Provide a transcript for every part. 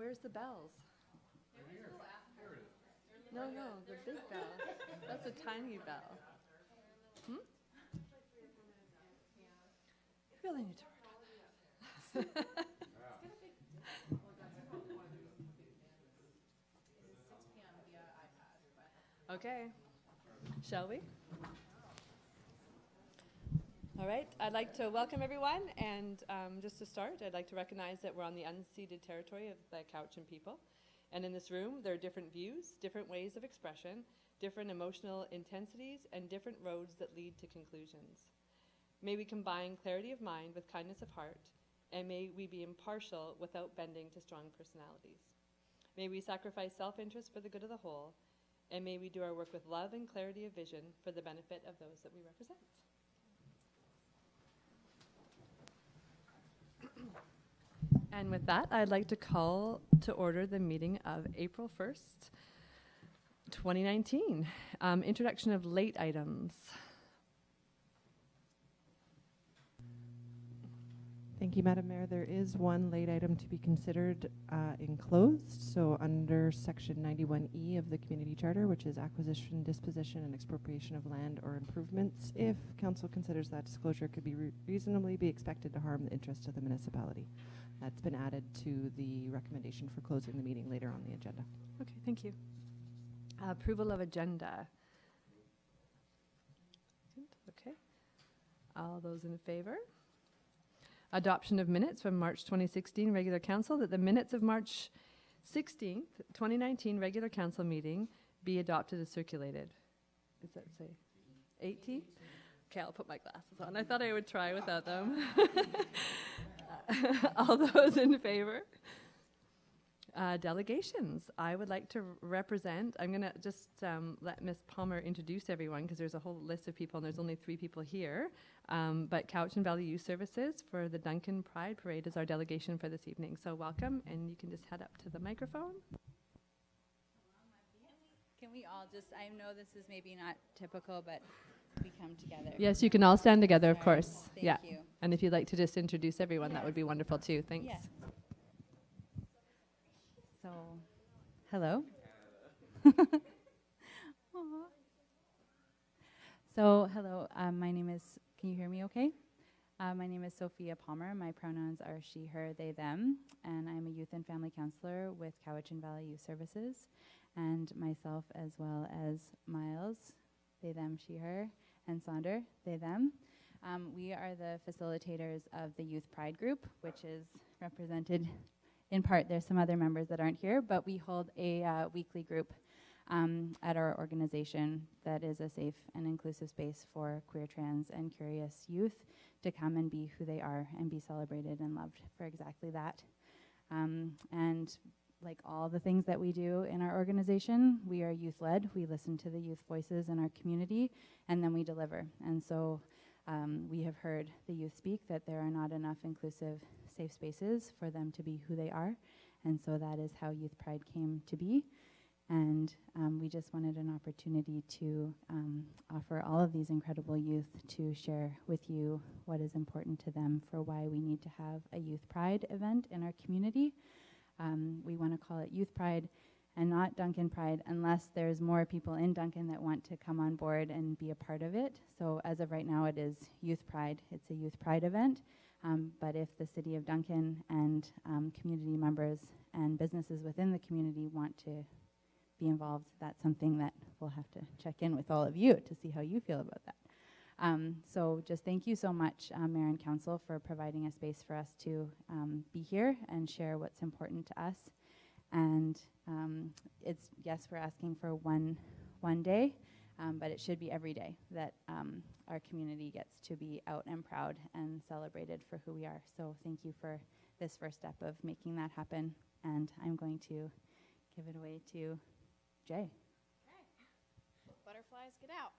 Where's the bells? No, the big bell. That's a tiny bell. Really need to work on that. Okay, shall we? All right, I'd like to welcome everyone, and just to start, I'd like to recognize that we're on the unceded territory of the Cowichan people, and in this room there are different views, different ways of expression, different emotional intensities, and different roads that lead to conclusions. May we combine clarity of mind with kindness of heart, and may we be impartial without bending to strong personalities. May we sacrifice self-interest for the good of the whole, and may we do our work with love and clarity of vision for the benefit of those that we represent. And with that, I'd like to call to order the meeting of April 1st, 2019. Introduction of late items. Thank you, Madam Mayor. There is one late item to be considered enclosed. So under Section 91E of the Community Charter, which is acquisition, disposition, and expropriation of land or improvements, if Council considers that disclosure could be reasonably be expected to harm the interest of the municipality. That's been added to the recommendation for closing the meeting later on the agenda. Okay, thank you. Approval of agenda. Okay. All those in favor? Adoption of minutes from March 2016 regular council, that the minutes of March 16th, 2019 regular council meeting be adopted as circulated. Does that say 18? Okay, I'll put my glasses on. I thought I would try without them. All those in favor? Delegations. I would like to represent, I'm going to just let Ms. Palmer introduce everyone because there's a whole list of people and there's only 3 people here. But Cowichan Valley Youth Services for the Duncan Pride Parade is our delegation for this evening. So welcome, and you can just head up to the microphone. Can we all just, I know this is maybe not typical, but we come together. Yes, you can all stand together, of course. Thank you. And if you'd like to just introduce everyone, that would be wonderful too. Thanks. Yes. So, hello. So, hello. My name is, can you hear me okay? My name is Sophia Palmer. My pronouns are she, her, they, them. And I'm a youth and family counselor with Cowichan Valley Youth Services. And myself, as well as Miles, they, them, she, her, and Sonder, they, them. We are the facilitators of the Youth Pride Group, which is represented in part. There's some other members that aren't here, but we hold a weekly group at our organization that is a safe and inclusive space for queer, trans, and curious youth to come and be who they are and be celebrated and loved for exactly that. And like all the things that we do in our organization, we are youth-led. We listen to the youth voices in our community, and then we deliver. And so we have heard the youth speak that there are not enough inclusive safe spaces for them to be who they are. And so that is how Youth Pride came to be. And we just wanted an opportunity to offer all of these incredible youth to share with you what is important to them for why we need to have a Youth Pride event in our community. We want to call it Youth Pride and not Duncan Pride unless there's more people in Duncan that want to come on board and be a part of it. So as of right now, it is Youth Pride. It's a Youth Pride event. But if the City of Duncan and community members and businesses within the community want to be involved, that's something that we'll have to check in with all of you to see how you feel about that. So just thank you so much, Mayor and Council, for providing a space for us to be here and share what's important to us. And it's, yes, we're asking for one day, but it should be every day that our community gets to be out and proud and celebrated for who we are. So thank you for this first step of making that happen. And I'm going to give it away to Jay. Okay. Butterflies, get out.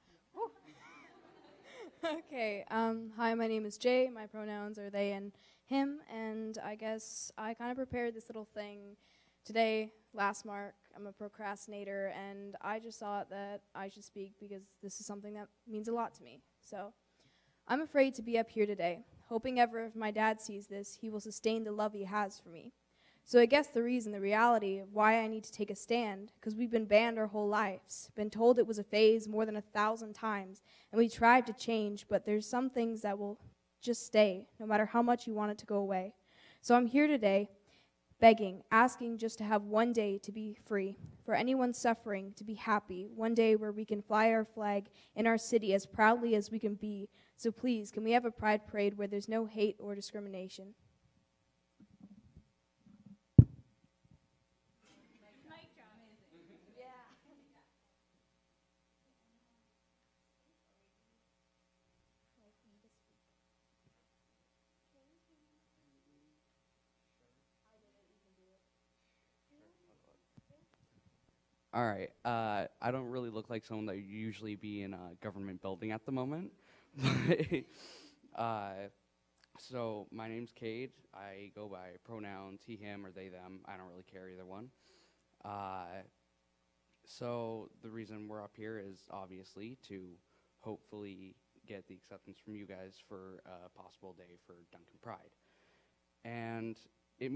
Okay, hi, my name is Jay. My pronouns are they and him, and I guess I kind of prepared this little thing today, last mark. I'm a procrastinator, and I just thought that I should speak because this is something that means a lot to me. So, I'm afraid to be up here today, hoping ever if my dad sees this, he will sustain the love he has for me. So I guess the reality of why I need to take a stand, because we've been banned our whole lives, been told it was a phase more than 1,000 times, and we tried to change, but there's some things that will just stay, no matter how much you want it to go away. So I'm here today, begging, asking just to have one day to be free, for anyone suffering to be happy, one day where we can fly our flag in our city as proudly as we can be. So please, can we have a pride parade where there's no hate or discrimination? All right. I don't really look like someone that would usually be in a government building at the moment. So my name's Cade. I go by pronouns he, him, or they, them. I don't really care either one. So the reason we're up here is obviously to hopefully get the acceptance from you guys for a possible day for Duncan Pride. And it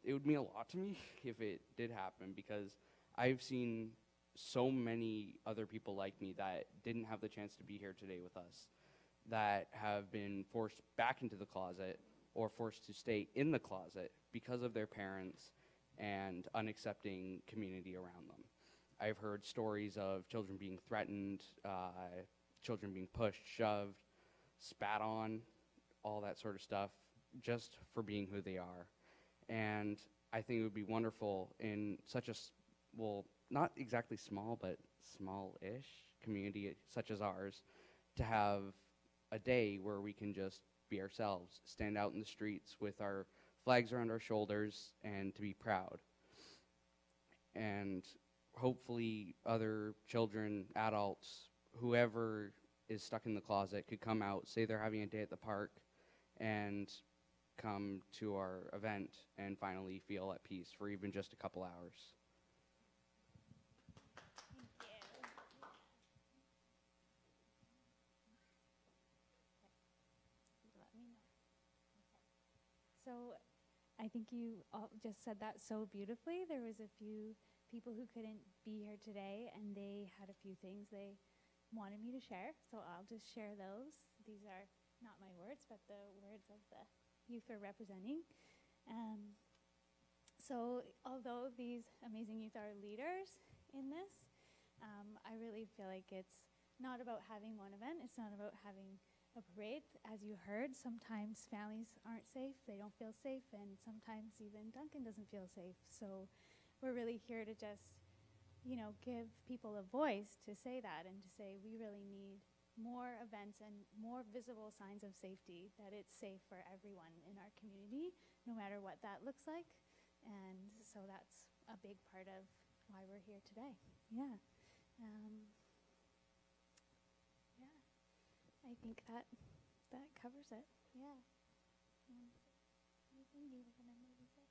would mean a lot to me if it did happen, because I've seen so many other people like me that didn't have the chance to be here today with us, that have been forced back into the closet or forced to stay in the closet because of their parents and unaccepting community around them. I've heard stories of children being threatened, children being pushed, shoved, spat on, all that sort of stuff, just for being who they are. And I think it would be wonderful in such a well, not exactly small, but small-ish community such as ours, to have a day where we can just be ourselves, stand out in the streets with our flags around our shoulders, and to be proud. And hopefully other children, adults, whoever is stuck in the closet could come out, say they're having a day at the park, and come to our event and finally feel at peace for even just a couple hours. So I think you all just said that so beautifully. There was a few people who couldn't be here today, and they had a few things they wanted me to share, so I'll just share those. These are not my words, but the words of the youth we're representing. So although these amazing youth are leaders in this, I really feel like it's not about having one event. It's not about having a parade. As you heard, sometimes families aren't safe, they don't feel safe, and sometimes even Duncan doesn't feel safe. So we're really here to just, give people a voice to say that, and to say we really need more events and more visible signs of safety, that it's safe for everyone in our community, no matter what that looks like. And so that's a big part of why we're here today. Yeah. I think that covers it. Yeah. Anything you were gonna maybe say?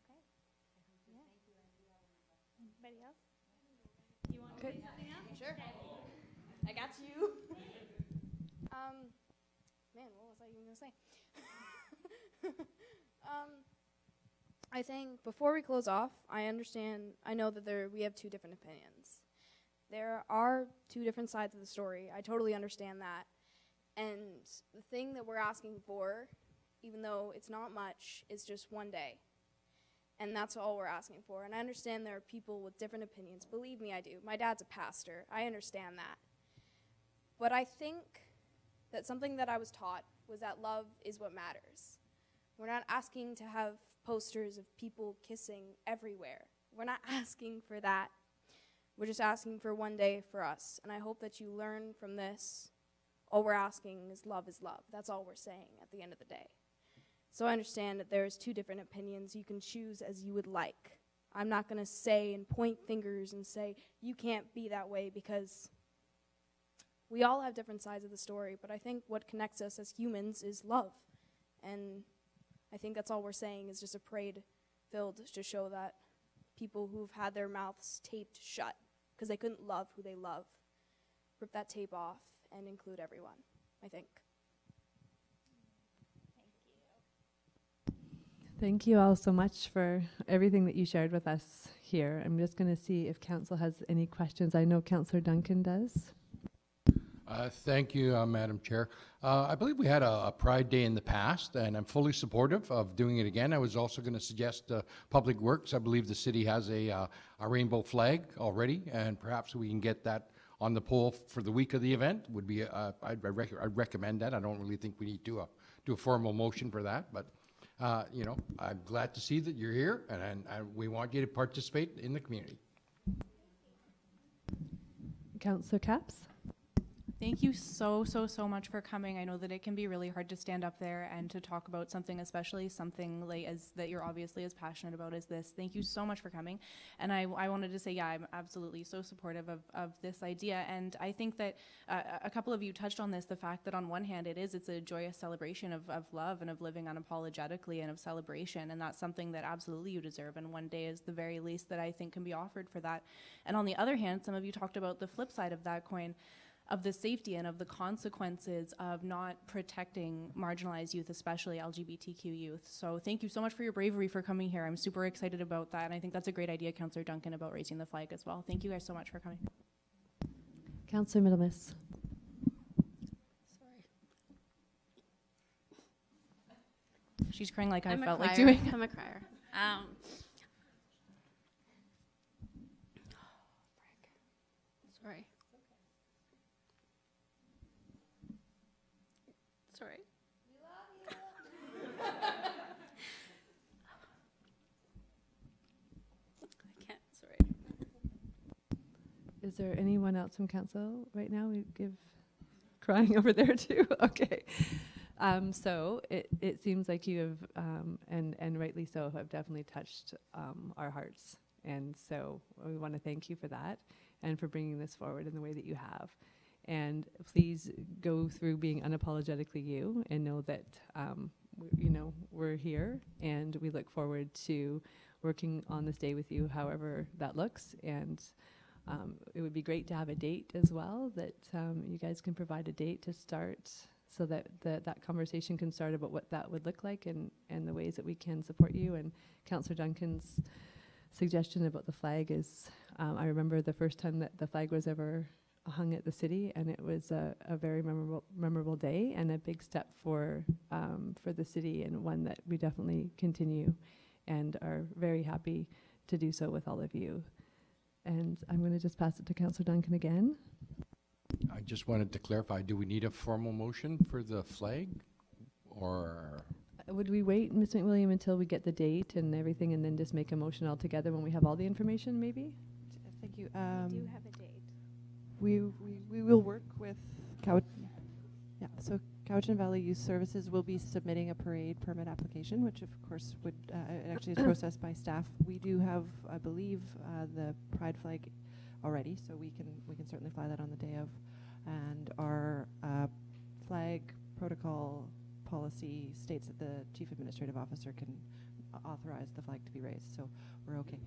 Okay. Yeah. Anybody else? You want to say something else? Sure. I got you. Man, what was I even gonna say? I think before we close off, I know that we have two different opinions. There are two different sides of the story. I totally understand that. And the thing that we're asking for, even though it's not much, is just one day. And that's all we're asking for. And I understand there are people with different opinions. Believe me, I do. My dad's a pastor. I understand that. But I think that something that I was taught was that love is what matters. We're not asking to have posters of people kissing everywhere. We're not asking for that. We're just asking for one day for us. And I hope that you learn from this. All we're asking is love is love. That's all we're saying at the end of the day. So I understand that there's two different opinions. You can choose as you would like. I'm not going to say and point fingers and say, you can't be that way, because we all have different sides of the story. But I think what connects us as humans is love. And I think that's all we're saying, is just a parade filled to show that people who've had their mouths taped shut because they couldn't love who they love, rip that tape off and include everyone, I think. Thank you. Thank you all so much for everything that you shared with us here. I'm just going to see if Council has any questions. I know Councillor Duncan does. Thank you, Madam Chair. I believe we had a Pride Day in the past, and I'm fully supportive of doing it again. I was also going to suggest Public Works. I believe the city has a rainbow flag already, and perhaps we can get that on the pole for the week of the event. Would be I'd recommend that. I don't really think we need to do a formal motion for that, but you know, I'm glad to see that you're here, and we want you to participate in the community. Councillor Capps. Thank you so much for coming. I know that it can be really hard to stand up there and to talk about something, especially something like as that you're obviously as passionate about as this. Thank you so much for coming. And I wanted to say, yeah, I'm absolutely so supportive of this idea. And I think that a couple of you touched on this, the fact that on one hand it's a joyous celebration of love and of living unapologetically and of celebration. And that's something that absolutely you deserve. And one day is the very least that I think can be offered for that. And on the other hand, some of you talked about the flip side of that coin, of the safety and of the consequences of not protecting marginalized youth, especially LGBTQ youth. So thank you so much for your bravery for coming here. I'm super excited about that, and I think that's a great idea, Councillor Duncan, about raising the flag as well. Thank you guys so much for coming. Councillor Middlemiss. Sorry. She's crying like I felt like like doing. I'm a crier. Sorry. Sorry. We love you. I can't, sorry. Is there anyone else from council right now? We give crying over there too. Okay. So it seems like you have, and rightly so, have definitely touched our hearts. And so we want to thank you for that and for bringing this forward in the way that you have. And please go through being unapologetically you and know that, you know, we're here and we look forward to working on this day with you, however that looks. And it would be great to have a date as well, that you guys can provide a date to start so that that conversation can start about what that would look like and the ways that we can support you. And Councillor Duncan's suggestion about the flag is, I remember the first time that the flag was ever hung at the city, and it was a very memorable day and a big step for the city, and one that we definitely continue and are very happy to do so with all of you. And I'm going to just pass it to Councillor Duncan again. I just wanted to clarify, do we need a formal motion for the flag, or? Would we wait, Ms. McWilliam, until we get the date and everything and then just make a motion all together when we have all the information, maybe? Thank you. We do have a date. We will work with Cowichan Valley Youth Services will be submitting a parade permit application, which of course would actually is processed by staff. We do have, I believe, the pride flag already, so we can certainly fly that on the day of, and our flag protocol policy states that the Chief Administrative Officer can authorize the flag to be raised, so we're okay.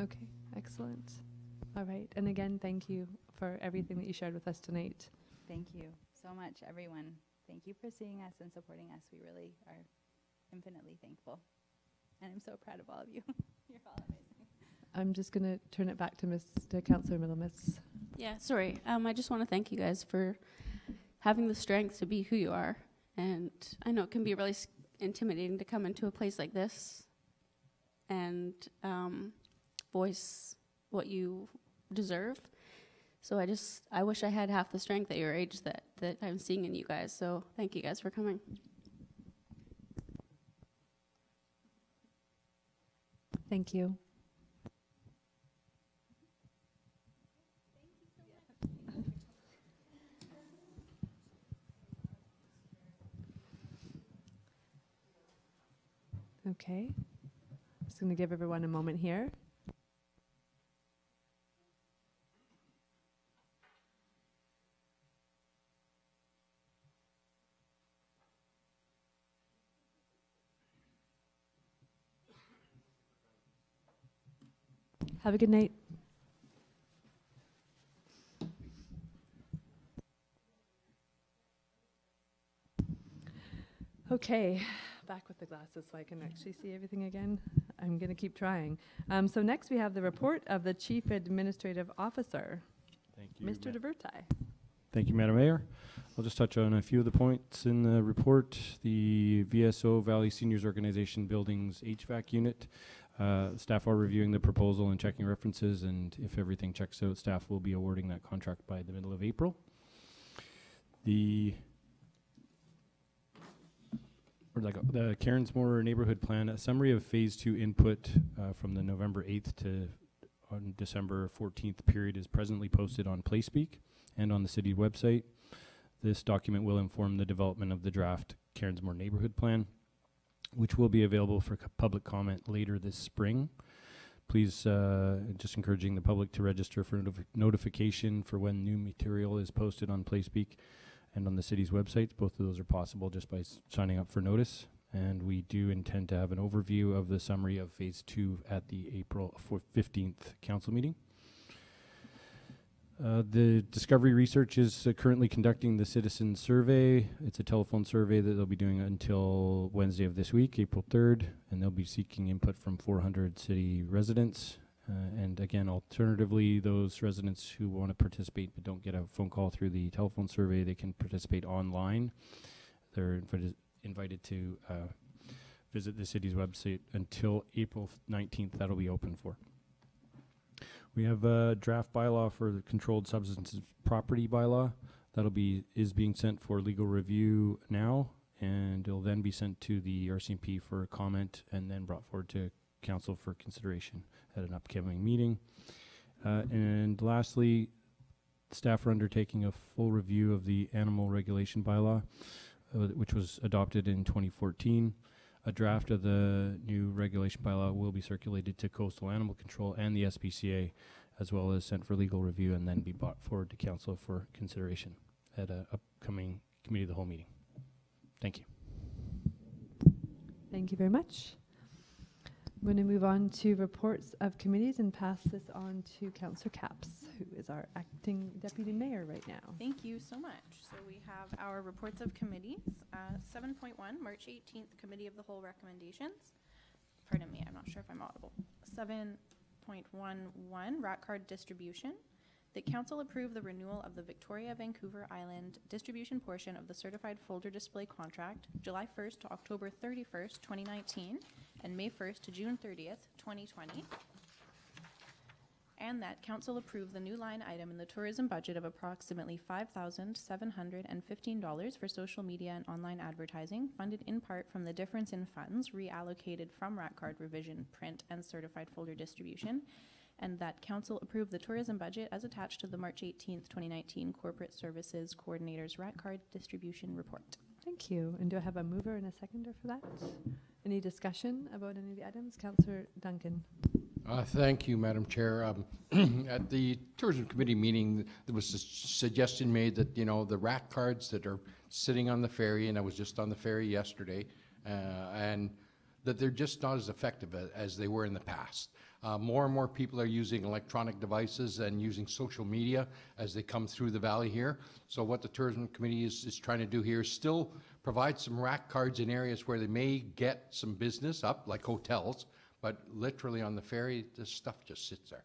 Okay, excellent. All right, and again, thank you for everything that you shared with us tonight. Thank you so much, everyone. Thank you for seeing us and supporting us. We really are infinitely thankful. And I'm so proud of all of you. You're all amazing. I'm just going to turn it back to Councillor Middlemiss. Yeah, sorry. I just want to thank you guys for having the strength to be who you are. And I know it can be really intimidating to come into a place like this and voice what you deserve. So I wish I had half the strength at your age that I'm seeing in you guys. So thank you guys for coming. Thank you. Okay. Just going to give everyone a moment here. Have a good night. Okay, back with the glasses so I can actually see everything again. I'm going to keep trying. So next we have the report of the Chief Administrative Officer, Thank you, Mr. DeVerti. Thank you, Madam Mayor. I'll just touch on a few of the points in the report. The VSO Valley Seniors Organization Buildings HVAC unit. Staff are reviewing the proposal and checking references, and if everything checks out, staff will be awarding that contract by the middle of April. The Cairnsmore Neighborhood Plan, a summary of Phase 2 input from the November 8th to on December 14th period is presently posted on PlaySpeak and on the city website. This document will inform the development of the draft Cairnsmore Neighborhood Plan, which will be available for public comment later this spring. Please, just encouraging the public to register for notification for when new material is posted on PlaySpeak and on the city's websites. Both of those are possible just by signing up for notice. And we do intend to have an overview of the summary of Phase 2 at the April 15th council meeting. The Discovery Research is currently conducting the citizen survey. It's a telephone survey that they'll be doing until Wednesday of this week, April 3rd, and they'll be seeking input from 400 city residents. And again, alternatively, those residents who want to participate but don't get a phone call through the telephone survey, they can participate online. They're invited to visit the city's website until April 19th. That'll be open for. We have a draft bylaw for the controlled substances property bylaw. Is being sent for legal review now, and it'll then be sent to the RCMP for comment and then brought forward to council for consideration at an upcoming meeting. And lastly, staff are undertaking a full review of the animal regulation bylaw, which was adopted in 2014. A draft of the new regulation bylaw will be circulated to Coastal Animal Control and the SPCA, as well as sent for legal review and then be brought forward to council for consideration at an upcoming committee of the whole meeting. Thank you. Thank you very much. I'm going to move on to reports of committees and pass this on to Councillor Capps, who is our acting deputy mayor right now. Thank you so much. So we have our reports of committees. 7.1, March 18th, Committee of the Whole recommendations. Pardon me, I'm not sure if I'm audible. 7.11, rat card distribution. The council approved the renewal of the Victoria Vancouver Island distribution portion of the certified folder display contract July 1st to October 31st, 2019 and May 1st to June 30th, 2020. And that council approved the new line item in the tourism budget of approximately $5,715 for social media and online advertising, funded in part from the difference in funds reallocated from rat card revision, print, and certified folder distribution. And that council approved the tourism budget as attached to the March 18th, 2019 Corporate Services Coordinator's rat card distribution report. Thank you. And do I have a mover and a seconder for that? Any discussion about any of the items? Councillor Duncan. Thank you, Madam Chair. At the Tourism Committee meeting, there was a suggestion made that, you know, the rat cards that are sitting on the ferry, and I was just on the ferry yesterday, and that they're just not as effective as they were in the past. More and more people are using electronic devices and using social media as they come through the valley here. So what the Tourism Committee is trying to do here is still provide some rat cards in areas where they may get some business up, like hotels, but literally on the ferry, this stuff just sits there.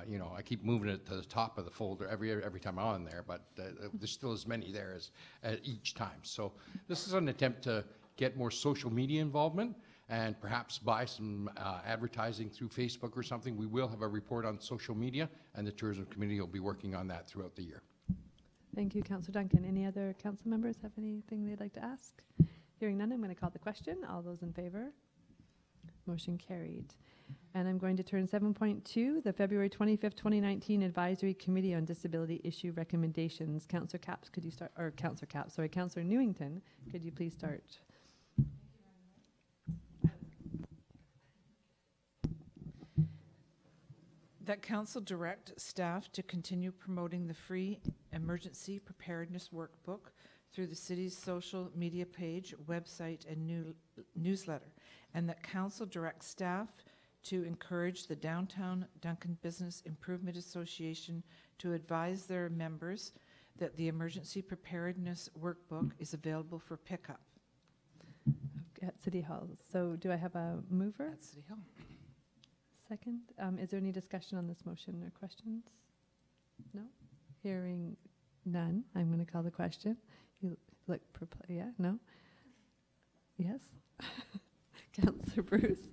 You know, I keep moving it to the top of the folder every time I'm on there, but there's still as many there as each time. So this is an attempt to get more social media involvement and perhaps buy some advertising through Facebook or something. We will have a report on social media, and the Tourism Committee will be working on that throughout the year. Thank you, Councillor Duncan. Any other council members have anything they'd like to ask? Hearing none, I'm going to call the question. All those in favour? Motion carried. And I'm going to turn 7.2, the February 25th, 2019 Advisory Committee on Disability Issue Recommendations. Councillor Capps, could you start, or Councillor Capps, sorry, Councillor Newington, could you please start? That council direct staff to continue promoting the free emergency preparedness workbook through the city's social media page, website, and newsletter, and that council direct staff to encourage the Downtown Duncan Business Improvement Association to advise their members that the emergency preparedness workbook is available for pickup. at City Hall. So do I have a mover? At City Hall. Second. Is there any discussion on this motion or questions? No? Hearing none, I'm going to call the question. You look, yeah, no? Yes? Councillor Bruce?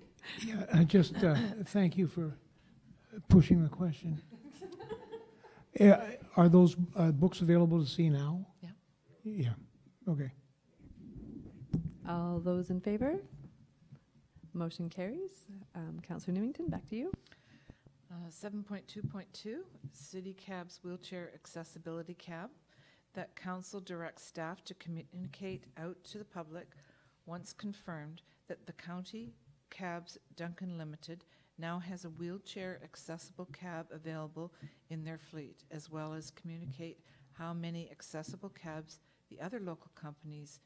Yeah, I just thank you for pushing the question. Are those books available to see now? Yeah. Yeah, okay. All those in favor? Motion carries. Councillor Newington, back to you. 7.2.2, City Cabs Wheelchair Accessibility Cab, that council directs staff to communicate out to the public once confirmed that the County Cabs Duncan Limited now has a wheelchair accessible cab available in their fleet, as well as communicate how many accessible cabs the other local companies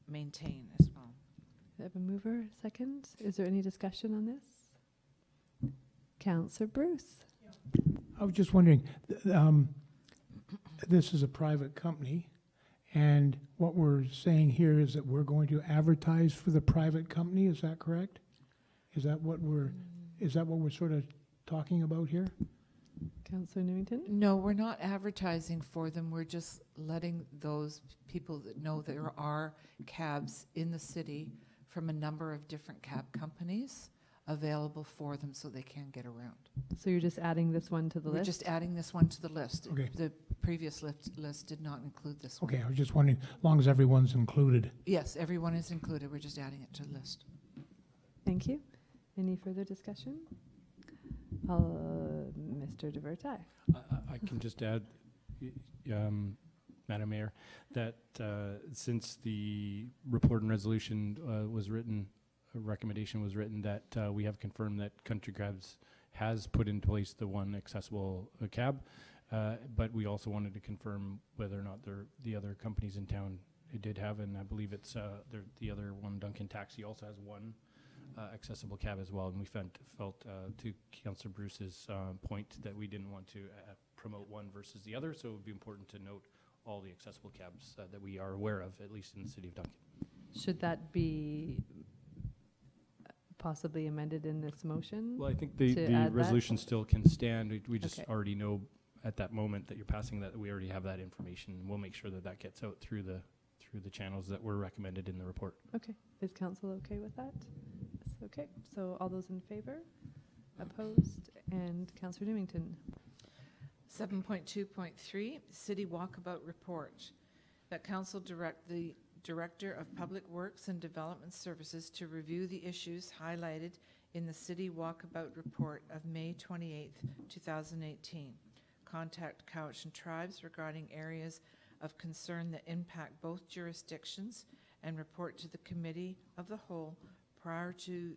maintain as well. I have a mover, second. Is there any discussion on this? Councillor Bruce. I was just wondering, this is a private company, and what we're saying here is that we're going to advertise for the private company. Is that correct? Is that what we're sort of talking about here? Councillor Newington? No, we're not advertising for them. We're just letting those people that know there are cabs in the city from a number of different cab companies available for them so they can get around. So you're just adding this one to the We're list? just adding this one to the list. Okay. The previous list did not include this one. Okay, I was just wondering, as long as everyone's included. Yes, everyone is included. We're just adding it to the list. Thank you. Any further discussion? Mr. DeVerti. I can just add, Madam Mayor, that since the report and resolution was written, a recommendation was written, that we have confirmed that Country Cabs has put in place the one accessible cab, but we also wanted to confirm whether or not the other companies in town did have, and I believe it's the other one, Duncan Taxi, also has one accessible cab as well, and we felt to Councillor Bruce's point that we didn't want to promote one versus the other, so it would be important to note all the accessible cabs that we are aware of, at least in the city of Duncan. Should that be possibly amended in this motion? Well, I think the resolution still can stand. We just already know at that moment that you're passing that we already have that information. We'll make sure that that gets out through the channels that were recommended in the report. Okay. Is council okay with that? Yes, okay. So all those in favor? Opposed? And Councillor Newington. 7.2.3, City Walkabout Report, that council direct the Director of Public Works and Development Services to review the issues highlighted in the City Walkabout Report of May 28, 2018. Contact Cowichan tribes regarding areas of concern that impact both jurisdictions and report to the Committee of the Whole prior to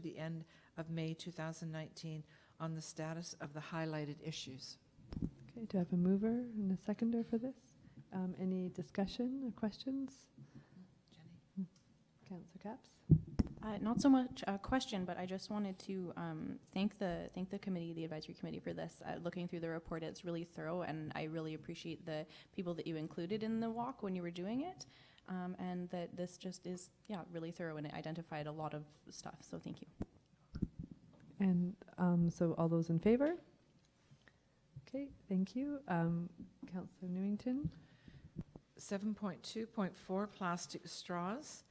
the end of May 2019 on the status of the highlighted issues. Okay, do I have a mover and a seconder for this? Any discussion or questions? Jenny? Councillor Capps? Not so much a question, but I just wanted to thank the committee, the advisory committee, for this. Looking through the report, it's really thorough, and I really appreciate the people that you included in the walk when you were doing it, and that this just is really thorough, and it identified a lot of stuff. So thank you. And so all those in favor? Okay, thank you. Councillor Newington? 7.2.4, Plastic Straws,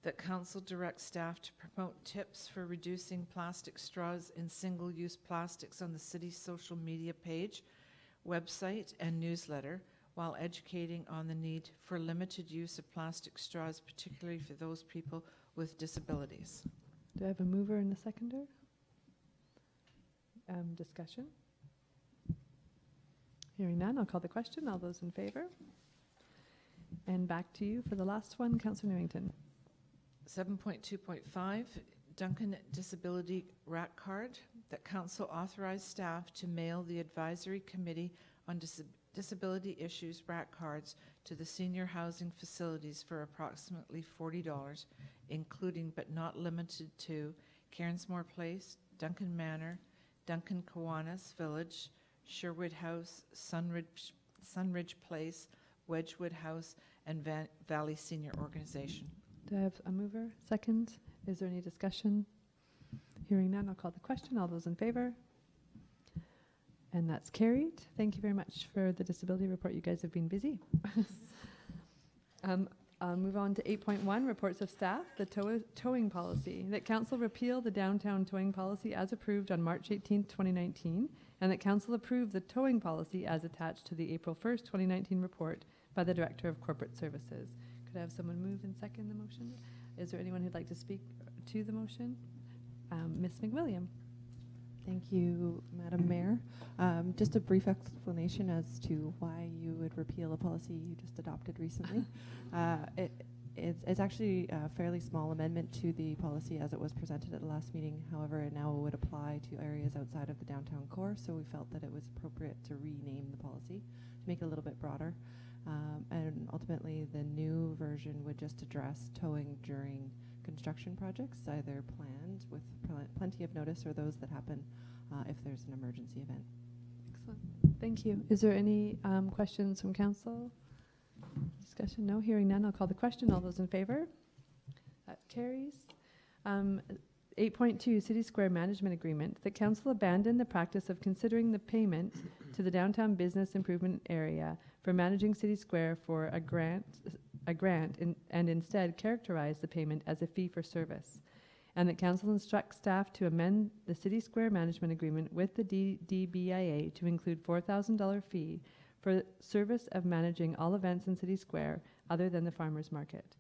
that council directs staff to promote tips for reducing plastic straws and single-use plastics on the city's social media page, website, and newsletter, while educating on the need for limited use of plastic straws, particularly for those people with disabilities. Do I have a mover and a seconder? Discussion? Hearing none, I'll call the question. All those in favor? And back to you for the last one, Councillor Newington. 7.2.5, Duncan Disability Rat Card, that council authorized staff to mail the Advisory Committee on Disability Issues rat cards to the senior housing facilities for approximately $40, including but not limited to Cairnsmore Place, Duncan Manor, Duncan Kiwanis Village, Sherwood House, Sunridge Place, Wedgwood House, and Valley Senior Organization. Do I have a mover? Second? Is there any discussion? Hearing none, I'll call the question. All those in favor? And that's carried. Thank you very much for the disability report. You guys have been busy. I'll move on to 8.1, reports of staff, the towing policy. That Council repeal the downtown towing policy as approved on March 18th, 2019, and that Council approve the towing policy as attached to the April 1st, 2019 report by the Director of Corporate Services. Could I have someone move and second the motion? Is there anyone who'd like to speak to the motion? Ms. McWilliam. Thank you, Madam Mayor. Just a brief explanation as to why you would repeal a policy you just adopted recently. It's actually a fairly small amendment to the policy as it was presented at the last meeting. However, it now would apply to areas outside of the downtown core, so we felt that it was appropriate to rename the policy to make it a little bit broader. And ultimately, the new version would just address towing during construction projects, either planned with plenty of notice or those that happen if there's an emergency event. Excellent. Thank you. Is there any questions from Council? Discussion? No. Hearing none, I'll call the question. All those in favor? That carries. 8.2, City Square Management Agreement. The Council abandoned the practice of considering the payment to the Downtown Business Improvement Area for managing City Square for a grant and instead characterize the payment as a fee for service. And that Council instructs staff to amend the City Square Management Agreement with the DBIA to include $4,000 fee for service of managing all events in City Square other than the Farmers Market.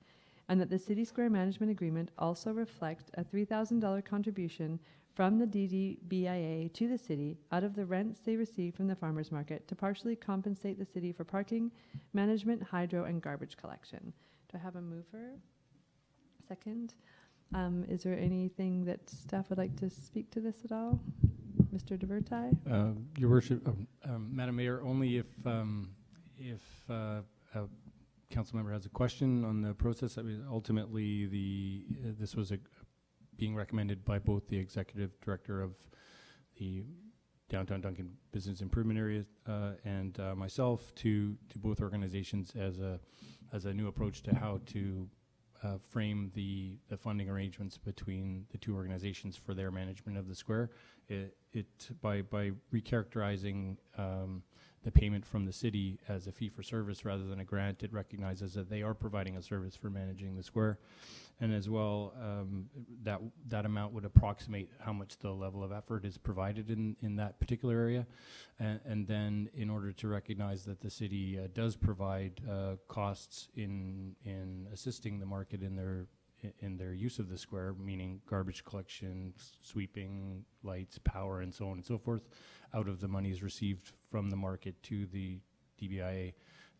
And that the City Square Management Agreement also reflect a $3,000 contribution from the DDBIA to the city out of the rents they receive from the farmers market to partially compensate the city for parking, management, hydro, and garbage collection. Do I have a mover? Second. Is there anything that staff would like to speak to this at all? Mr. DeVertai? Your Worship, Madam Mayor, only if a council member has a question on the process. I mean, ultimately, this was being recommended by both the executive director of the Downtown Duncan Business Improvement Area and myself to both organizations as a new approach to how to frame the funding arrangements between the two organizations for their management of the square. By recharacterizing the payment from the city as a fee for service rather than a grant, it recognizes that they are providing a service for managing the square. And as well, that amount would approximate how much the level of effort is provided in that particular area. And then in order to recognize that the city does provide costs in assisting the market in their use of the square, meaning garbage collection, sweeping, lights, power, and so on and so forth, out of the monies received from the market to the DBIA,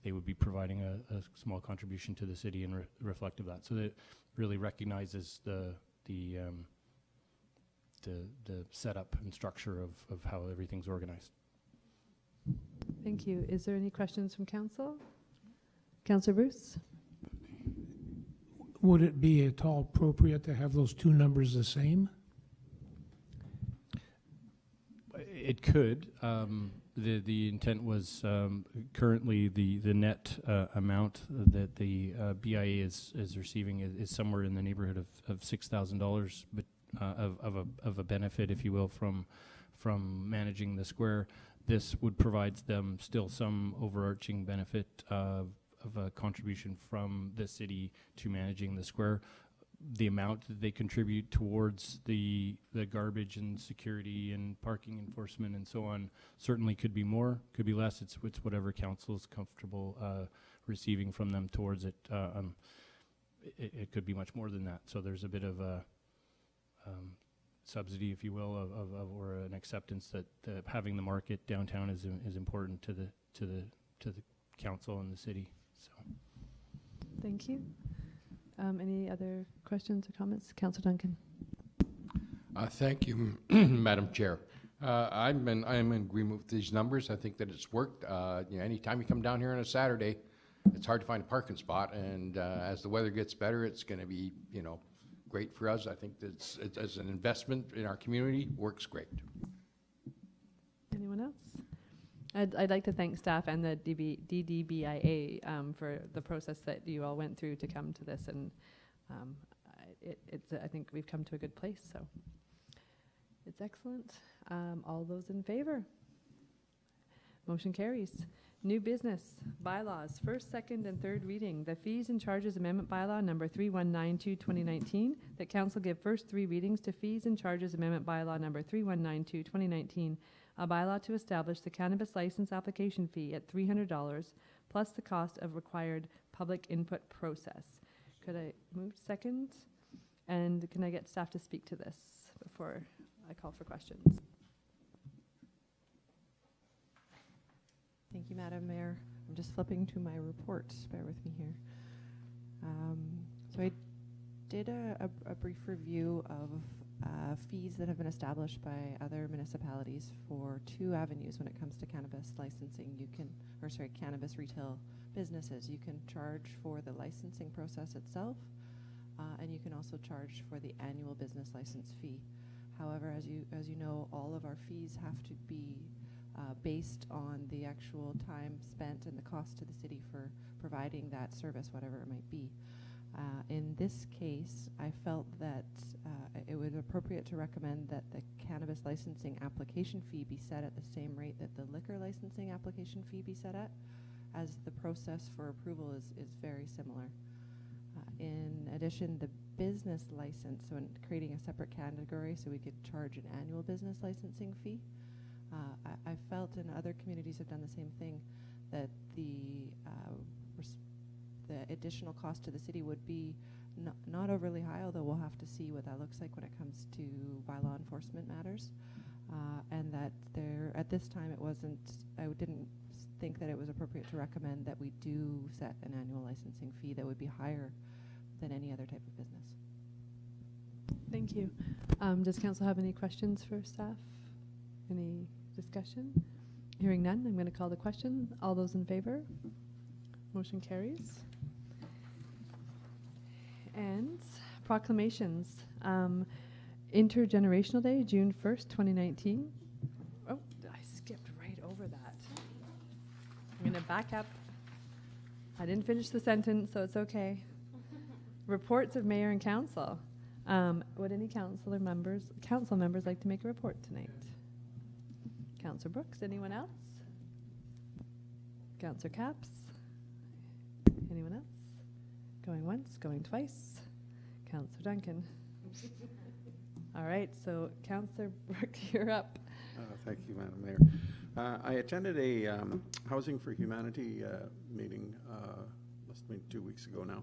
they would be providing a small contribution to the city in reflective of that. So that really recognizes the setup and structure of how everything's organized. Thank you. Is there any questions from Council? Councillor Bruce? Would it be at all appropriate to have those two numbers the same? It could. The intent was currently the net amount that the BIA is receiving is somewhere in the neighborhood of $6,000, but of a benefit, if you will, from managing the square. This would provide them still some overarching benefit of a contribution from the city to managing the square. The amount that they contribute towards the garbage and security and parking enforcement and so on certainly could be more, could be less. It's whatever council is comfortable receiving from them towards it. It could be much more than that. So there's a bit of a subsidy, if you will, or an acceptance that having the market downtown is important to the council and the city. So, thank you. Any other questions or comments? Councillor Duncan. Thank you, Madam Chair. I'm in agreement with these numbers. I think that it's worked. Anytime you come down here on a Saturday, it's hard to find a parking spot, and as the weather gets better, it's going to be, great for us. I think that it's as an investment in our community, works great. Anyone else? I'd like to thank staff and the DDBIA for the process that you all went through to come to this, and I think we've come to a good place, so it's excellent. All those in favor? Motion carries. New business, bylaws, first, second, and third reading. The Fees and Charges Amendment Bylaw number 3192-2019. That Council give first three readings to Fees and Charges Amendment Bylaw number 3192-2019. A bylaw to establish the cannabis license application fee at $300 plus the cost of required public input process. Could I move second? And can I get staff to speak to this before I call for questions? Thank you, Madam Mayor. I'm just flipping to my report. Bear with me here. So I did a brief review of fees that have been established by other municipalities for two avenues when it comes to cannabis licensing. Cannabis retail businesses. You can charge for the licensing process itself, and you can also charge for the annual business license fee. However, as you know, all of our fees have to be based on the actual time spent and the cost to the city for providing that service, whatever it might be. In this case, I felt that it was appropriate to recommend that the cannabis licensing application fee be set at the same rate that the liquor licensing application fee be set at, as the process for approval is very similar. In addition, the business license, so in creating a separate category so we could charge an annual business licensing fee, I felt, and other communities have done the same thing, that the additional cost to the city would be not overly high, although we'll have to see what that looks like when it comes to bylaw enforcement matters. And that at this time I didn't think that it was appropriate to recommend that we do set an annual licensing fee that would be higher than any other type of business. Thank you. Does council have any questions for staff? Any discussion? Hearing none, I'm going to call the question. All those in favor? Motion carries. And proclamations. Intergenerational Day, June 1st, 2019. Oh, I skipped right over that. I'm going to back up. I didn't finish the sentence, so it's okay. Reports of mayor and council. Would any council members like to make a report tonight? Councillor Brooks, anyone else? Councillor Capps? Anyone else? Going once, going twice. Councillor Duncan. All right, so Councillor Brooks, you're up. Thank you, Madam Mayor. I attended a Housing for Humanity meeting, must have been 2 weeks ago now.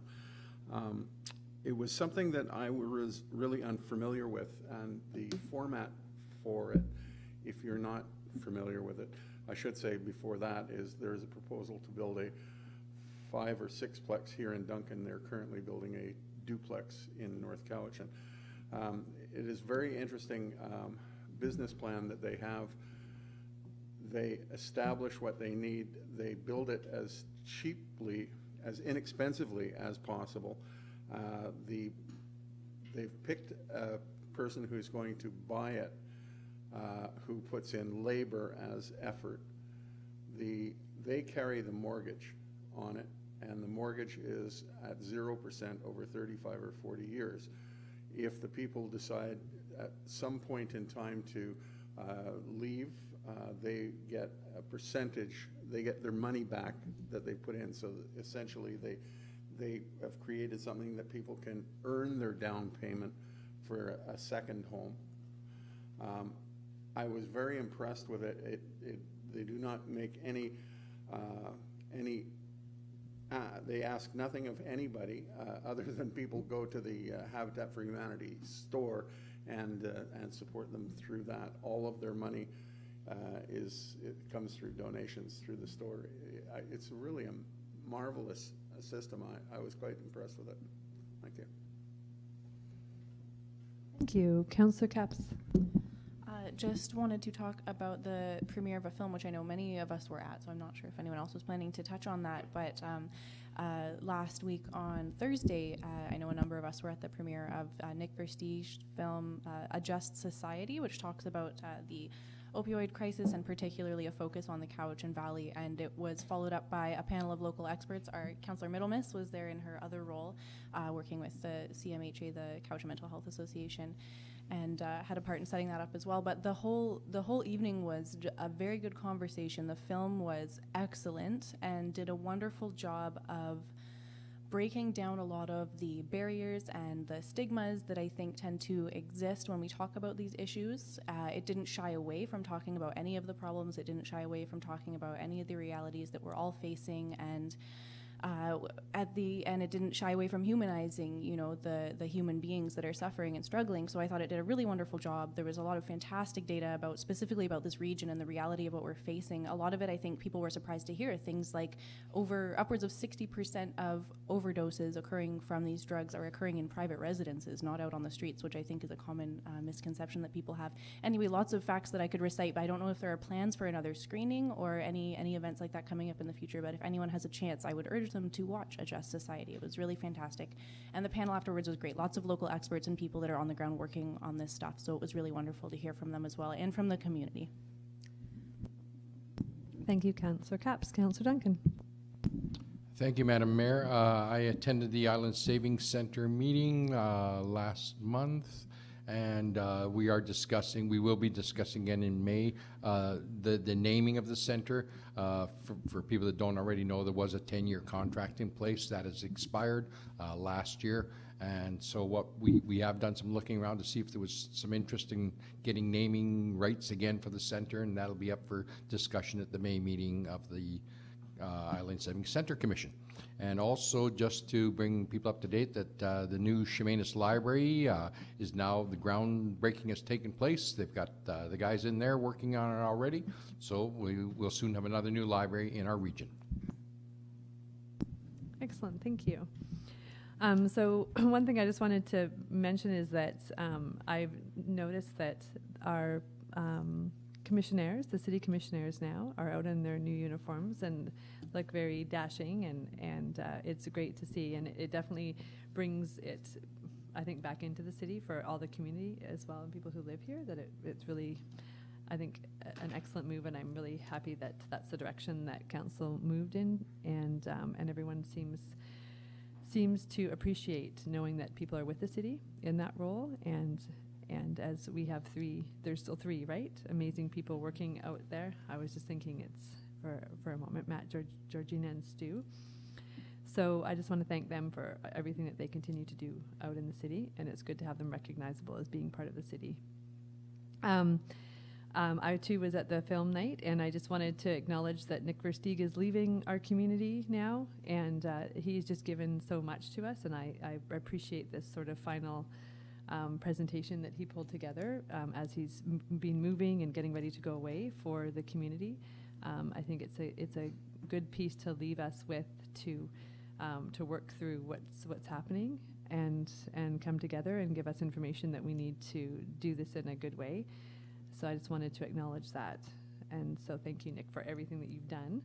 It was something that I was really unfamiliar with, and the format for it, if you're not familiar with it, I should say before that, is there's a proposal to build a 5 or 6-plex here in Duncan. They're currently building a duplex in North Cowichan. It is very interesting business plan that they have. They establish what they need. They build it as cheaply, as inexpensively as possible. They've picked a person who's going to buy it, who puts in labor as effort. They carry the mortgage on it, and the mortgage is at 0% over 35 or 40 years. If the people decide at some point in time to leave, they get a percentage, they get their money back that they put in. So essentially they have created something that people can earn their down payment for a second home. I was very impressed with it. They do not make any they ask nothing of anybody other than people go to the Habitat for Humanity store and support them through that. All of their money it comes through donations through the store. It's really a marvelous system. I was quite impressed with it. Thank you. Thank you. Councillor Capps. Just wanted to talk about the premiere of a film, which I know many of us were at, so I'm not sure if anyone else was planning to touch on that, but last week on Thursday, I know a number of us were at the premiere of Nick Versteeg's film, A Just Society, which talks about the opioid crisis, and particularly a focus on the Cowichan Valley. And it was followed up by a panel of local experts. Our Councillor Middlemiss was there in her other role, working with the CMHA, the Cowichan Mental Health Association, and had a part in setting that up as well. But the whole evening was a very good conversation. The film was excellent and did a wonderful job of breaking down a lot of the barriers and the stigmas that I think tend to exist when we talk about these issues. It didn't shy away from talking about any of the problems. It didn't shy away from talking about any of the realities that we're all facing, and it didn't shy away from humanizing, the human beings that are suffering and struggling. So I thought it did a really wonderful job. There was a lot of fantastic data specifically about this region and the reality of what we're facing. A lot of it, I think, people were surprised to hear. Things like upwards of 60% of overdoses occurring from these drugs are occurring in private residences, not out on the streets, which I think is a common misconception that people have. Anyway, lots of facts that I could recite, but I don't know if there are plans for another screening or any events like that coming up in the future. But if anyone has a chance, I would urge them to watch A Just Society. It was really fantastic. And the panel afterwards was great. Lots of local experts and people that are on the ground working on this stuff. So it was really wonderful to hear from them as well, and from the community. Thank you, Councillor Capps. Councillor Duncan. Thank you, Madam Mayor. I attended the Island Savings Centre meeting last month, and we will be discussing again in May the naming of the centre. For people that don't already know, there was a 10-year contract in place that has expired last year, and so what we have done some looking around to see if there was some interest in getting naming rights again for the centre, and that'll be up for discussion at the May meeting of the Island Savings Centre Commission. And also, just to bring people up to date, that the new Chemainus Library is now, the groundbreaking has taken place. They've got the guys in there working on it already, so we'll soon have another new library in our region. Excellent, thank you. So one thing I just wanted to mention is that I've noticed that our commissionaires, the city commissionaires now, are out in their new uniforms and look very dashing, and it's great to see, and it definitely brings it, I think, back into the city for all the community as well and people who live here, that it's really, I think, an excellent move, and I'm really happy that that's the direction that council moved in, and everyone seems to appreciate knowing that people are with the city in that role, and as we have there's still three, right? Amazing people working out there. I was just thinking it's, for a moment, Matt, Georgina, and Stu. So I just want to thank them for everything that they continue to do out in the city, and it's good to have them recognizable as being part of the city. I too was at the film night, and I just wanted to acknowledge that Nick Versteeg is leaving our community now, and he's just given so much to us, and I appreciate this sort of final presentation that he pulled together as he's been moving and getting ready to go away for the community. I think it's a good piece to leave us with to work through what's happening and come together and give us information that we need to do this in a good way. So I just wanted to acknowledge that, and so thank you, Nick, for everything that you've done.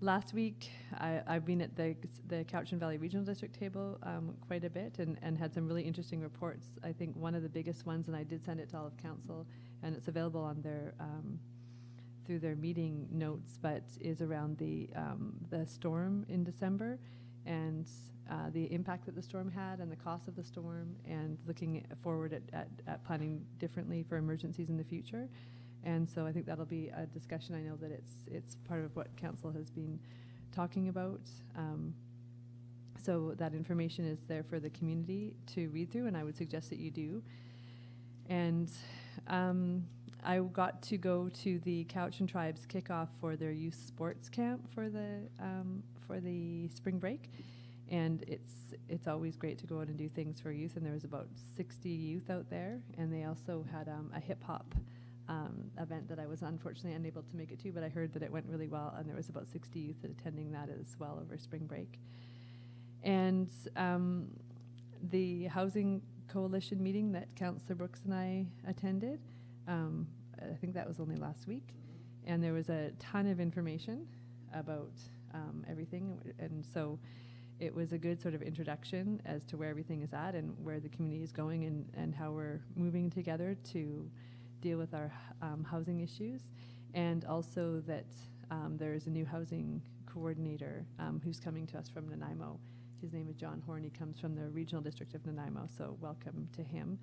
Last week, I've been at the Cowichan Valley Regional District table quite a bit and had some really interesting reports. I think one of the biggest ones, and I did send it to all of council, and it's available on their through their meeting notes, but is around the storm in December and the impact that the storm had and the cost of the storm, and looking forward at planning differently for emergencies in the future. And so I think that'll be a discussion. I know that it's part of what council has been talking about. So that information is there for the community to read through, and I would suggest that you do. And I got to go to the Cowichan Tribe's kickoff for their youth sports camp for the spring break. And it's always great to go out and do things for youth, and there was about 60 youth out there, and they also had a hip-hop event that I was unfortunately unable to make it to, but I heard that it went really well, and there was about 60 youth attending that as well over spring break. And the Housing Coalition meeting that Councillor Brooks and I attended, I think that was only last week, and there was a ton of information about everything, and so it was a good sort of introduction as to where everything is at and where the community is going, and how we're moving together to deal with our housing issues, and also that there's a new housing coordinator who's coming to us from Nanaimo. His name is John Horn. He comes from the regional district of Nanaimo, so welcome to him.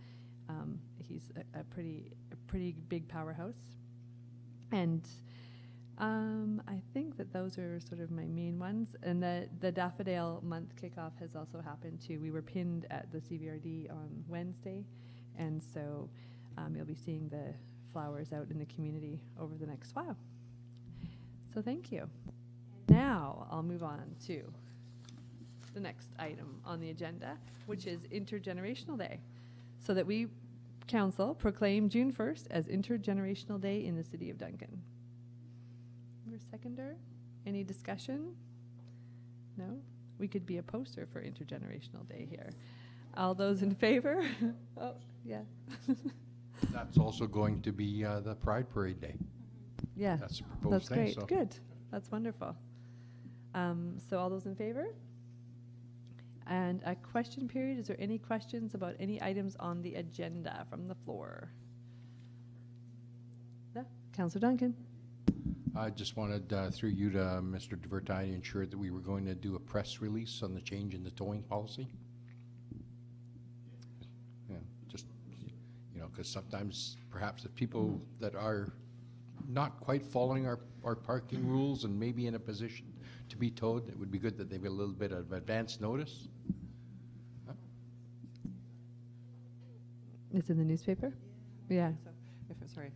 He's a pretty big powerhouse. And I think that those are sort of my main ones. And the Daffodil Month kickoff has also happened too. We were pinned at the CVRD on Wednesday, and so you'll be seeing the flowers out in the community over the next while. So thank you. Now I'll move on to the next item on the agenda, which is Intergenerational Day, so that we, Council, proclaim June 1st as Intergenerational Day in the City of Duncan. Your seconder? Any discussion? No? We could be a poster for Intergenerational Day here. All those in favor? Oh, yeah. That's also going to be the Pride Parade Day. Yeah, That's a proposed that's thing. great. So. Good. That's wonderful. So all those in favor? And a question period. Is there any questions about any items on the agenda from the floor? No? Councillor Duncan. I just wanted, through you to Mr. DeVertai, to ensure that we were going to do a press release on the change in the towing policy. Yeah, just, you know, because sometimes perhaps the people that are not quite following our parking rules and maybe in a position to be towed, it would be good that they get a little bit of advance notice. It's in the newspaper? Yeah. So, sorry.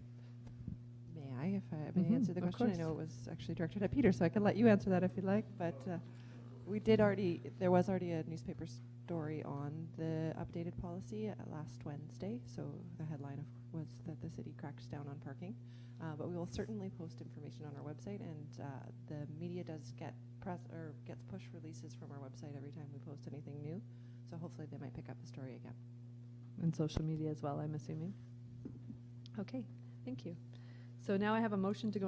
May I, if I may answer the of question? I course. know it was actually directed at Peter, so I can let you answer that if you'd like. But we did already, there was already a newspaper story on the updated policy last Wednesday. So the headline was that the city cracks down on parking. But we will certainly post information on our website, and the media does get gets push releases from our website every time we post anything new. So hopefully they might pick up the story again. And social media as well, I'm assuming. Okay, thank you. So now I have a motion to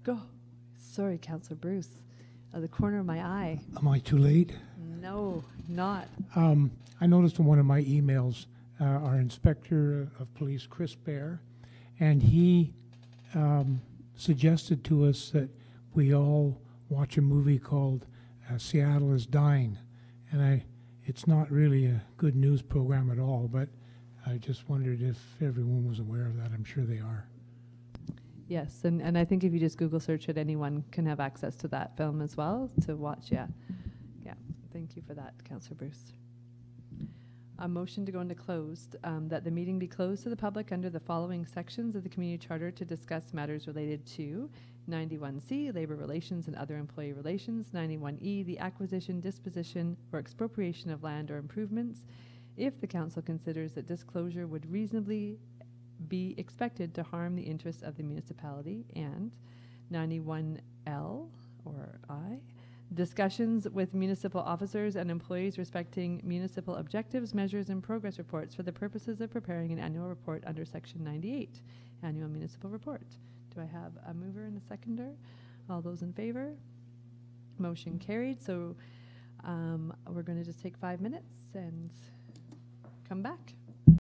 go. Sorry, Councillor Bruce. The corner of my eye. Am I too late? No, not. I noticed in one of my emails, our Inspector of Police, Chris Bear, and he suggested to us that we all watch a movie called Seattle is Dying. And it's not really a good news program at all, but I just wondered if everyone was aware of that. I'm sure they are. Yes, and I think if you just Google search it, anyone can have access to that film as well to watch. Yeah. Thank you for that, Councillor Bruce. A motion to go into closed, that the meeting be closed to the public under the following sections of the Community Charter to discuss matters related to 91C, labor relations and other employee relations, 91E, the acquisition, disposition, or expropriation of land or improvements, if the council considers that disclosure would reasonably be expected to harm the interests of the municipality, and 91L, or I, discussions with municipal officers and employees respecting municipal objectives, measures, and progress reports for the purposes of preparing an annual report under Section 98, Annual Municipal Report. Do I have a mover and a seconder? All those in favor? Motion carried. So we're going to just take 5 minutes and come back.